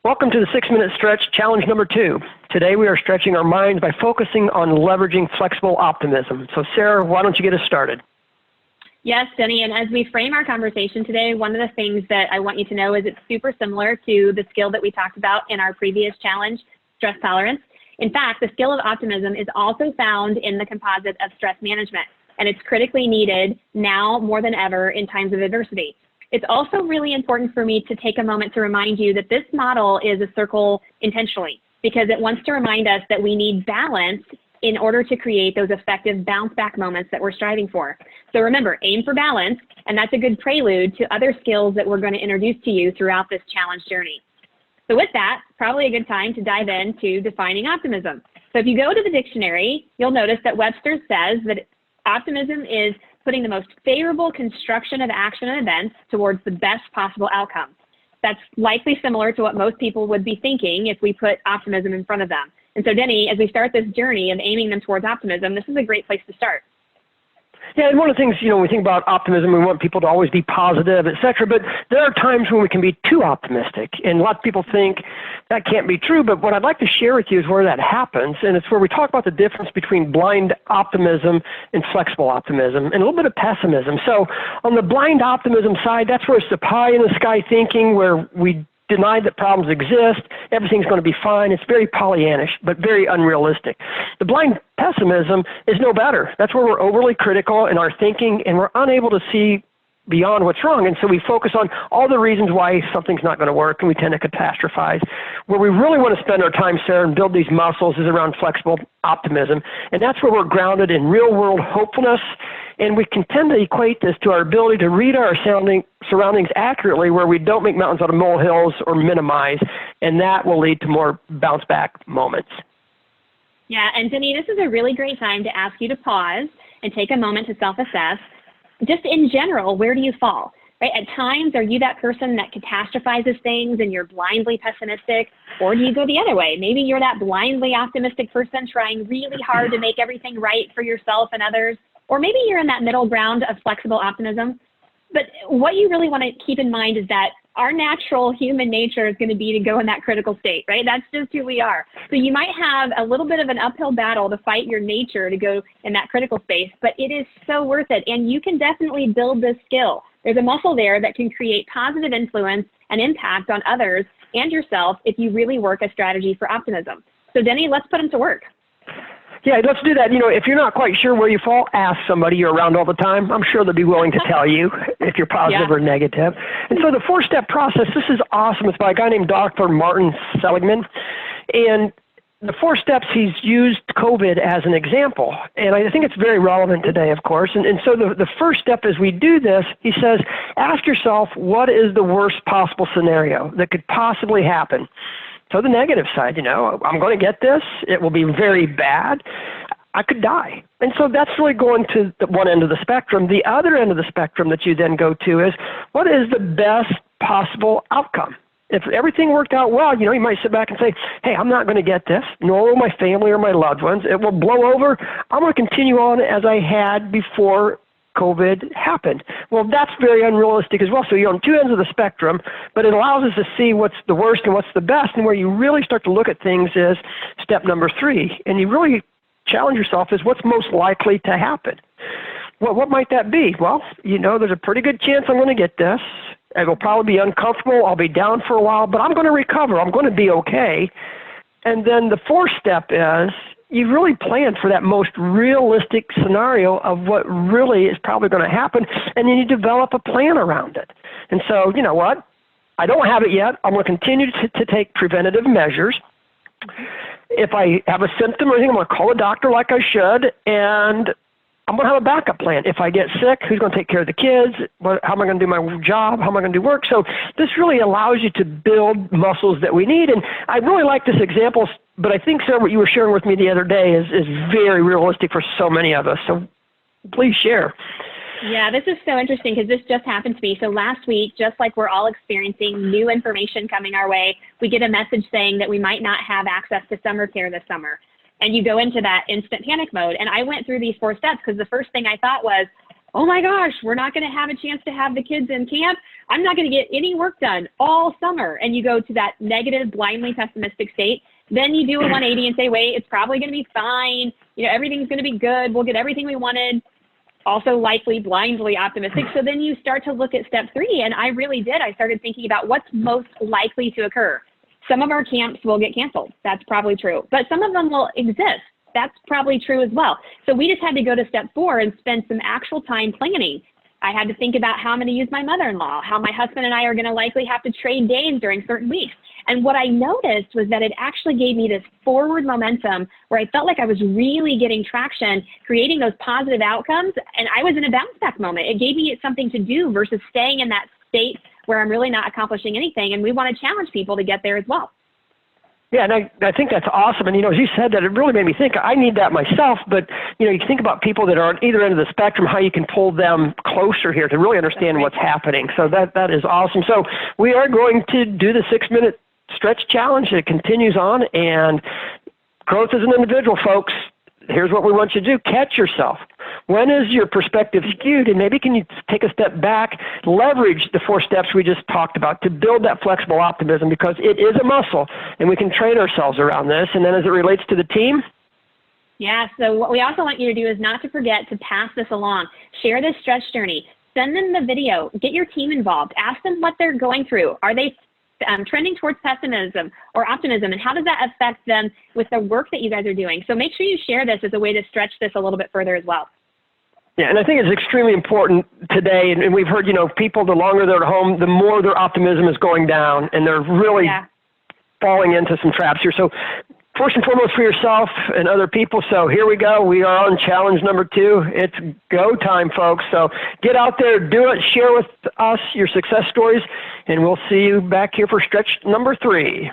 Welcome to the 6-Minute Stretch Challenge number 2. Today we are stretching our minds by focusing on leveraging flexible optimism. So Sarah, why don't you get us started? Yes, Denny, and as we frame our conversation today, one of the things that I want you to know is it's super similar to the skill that we talked about in our previous challenge, stress tolerance. In fact, the skill of optimism is also found in the composite of stress management, and it's critically needed now more than ever in times of adversity. It's also really important for me to take a moment to remind you that this model is a circle intentionally, because it wants to remind us that we need balance in order to create those effective bounce back moments that we're striving for. So remember, aim for balance, and that's a good prelude to other skills that we're going to introduce to you throughout this challenge journey. So with that, probably a good time to dive into defining optimism. So if you go to the dictionary, you'll notice that Webster says that optimism is putting the most favorable construction of action and events towards the best possible outcome. That's likely similar to what most people would be thinking if we put optimism in front of them. And so Denny, as we start this journey of aiming them towards optimism, this is a great place to start. Yeah, and one of the things, when we think about optimism, we want people to always be positive, et cetera, but there are times when we can be too optimistic, and a lot of people think that can't be true, but what I'd like to share with you is where that happens, and it's where we talk about the difference between blind optimism and flexible optimism, and a little bit of pessimism. So on the blind optimism side, that's where it's the pie in the sky thinking, where we deny that problems exist, everything's going to be fine. It's very Pollyannish, but very unrealistic. The blind pessimism is no better. That's where we're overly critical in our thinking and we're unable to see beyond what's wrong. And so we focus on all the reasons why something's not going to work and we tend to catastrophize. Where we really want to spend our time, Sarah, and build these muscles is around flexible optimism. And that's where we're grounded in real world hopefulness. And we can tend to equate this to our ability to read our surroundings accurately, where we don't make mountains out of molehills or minimize, and that will lead to more bounce back moments. Yeah, and Denny, this is a really great time to ask you to pause and take a moment to self-assess. Just in general, where do you fall? Right? At times, are you that person that catastrophizes things and you're blindly pessimistic? Or do you go the other way? Maybe you're that blindly optimistic person trying really hard to make everything right for yourself and others. Or maybe you're in that middle ground of flexible optimism. But what you really want to keep in mind is that our natural human nature is going to be to go in that critical state, right? That's just who we are. So you might have a little bit of an uphill battle to fight your nature to go in that critical space, but it is so worth it. And you can definitely build this skill. There's a muscle there that can create positive influence and impact on others and yourself if you really work a strategy for optimism. So Denny, let's put them to work. Yeah, let's do that. If you're not quite sure where you fall, ask somebody you're around all the time. I'm sure they'll be willing to tell you if you're positive or negative. And so the 4-step process, this is awesome. It's by a guy named Dr. Martin Seligman. And the 4 steps, he's used COVID as an example. And I think it's very relevant today, of course. And so the first step as we do this, he says, ask yourself, what is the worst possible scenario that could possibly happen? So the negative side, I'm going to get this. It will be very bad. I could die. And so that's really going to the one end of the spectrum. The other end of the spectrum that you then go to is, what is the best possible outcome? If everything worked out well, you might sit back and say, hey, I'm not going to get this, nor will my family or my loved ones. It will blow over. I'm going to continue on as I had before COVID happened. Well, that's very unrealistic as well. So you're on 2 ends of the spectrum, but it allows us to see what's the worst and what's the best. And where you really start to look at things is step number 3. And you really challenge yourself is what's most likely to happen. Well, what might that be? Well, there's a pretty good chance I'm going to get this. It will probably be uncomfortable. I'll be down for a while, but I'm going to recover. I'm going to be okay. And then the 4th step is, you really plan for that most realistic scenario of what really is probably going to happen, and then you develop a plan around it. And so, you know what? I don't have it yet. I'm going to continue to take preventative measures. If I have a symptom or anything, I'm going to call a doctor like I should, and I'm going to have a backup plan. If I get sick, who's going to take care of the kids? How am I going to do my job? How am I going to do work? So this really allows you to build muscles that we need. And I really like this example, but I think, Sarah, what you were sharing with me the other day is very realistic for so many of us. So please share. Yeah, this is so interesting because this just happened to me. So last week, just like we're all experiencing new information coming our way, we get a message saying that we might not have access to summer care this summer. And you go into that instant panic mode. And I went through these 4 steps because the first thing I thought was, oh my gosh, we're not going to have a chance to have the kids in camp. I'm not going to get any work done all summer, and you go to that negative, blindly pessimistic state, then you do a 180 and say, wait, it's probably going to be fine. You know, everything's going to be good. We'll get everything we wanted. Also likely blindly optimistic. So then you start to look at step 3, and I really did. I started thinking about what's most likely to occur. Some of our camps will get canceled. That's probably true. But some of them will exist. That's probably true as well. So we just had to go to step 4 and spend some actual time planning. I had to think about how I'm going to use my mother-in-law, how my husband and I are going to likely have to trade days during certain weeks. And what I noticed was that it actually gave me this forward momentum where I felt like I was really getting traction, creating those positive outcomes, and I was in a bounce back moment. It gave me something to do versus staying in that state where I'm really not accomplishing anything, and we want to challenge people to get there as well. Yeah, and I think that's awesome. And, you know, as you said that, it really made me think, I need that myself. But, you know, you think about people that are on either end of the spectrum, how you can pull them closer here to really understand what's happening. So that is awesome. So we are going to do the 6-minute stretch challenge. It continues on. And growth as an individual, folks, here's what we want you to do. Catch yourself. When is your perspective skewed? And maybe can you take a step back, leverage the 4 steps we just talked about to build that flexible optimism, because it is a muscle and we can train ourselves around this. And then as it relates to the team? Yeah, so what we also want you to do is not to forget to pass this along. Share this stretch journey. Send them the video. Get your team involved. Ask them what they're going through. Are they trending towards pessimism or optimism, and how does that affect them with the work that you guys are doing? So make sure you share this as a way to stretch this a little bit further as well. Yeah, and I think it's extremely important today, and we've heard, you know, people, the longer they're at home, the more their optimism is going down, and they're really falling into some traps here. So first and foremost for yourself and other people. So here we go. We are on challenge number 2. It's go time, folks. So get out there, do it, share with us your success stories, and we'll see you back here for stretch number 3.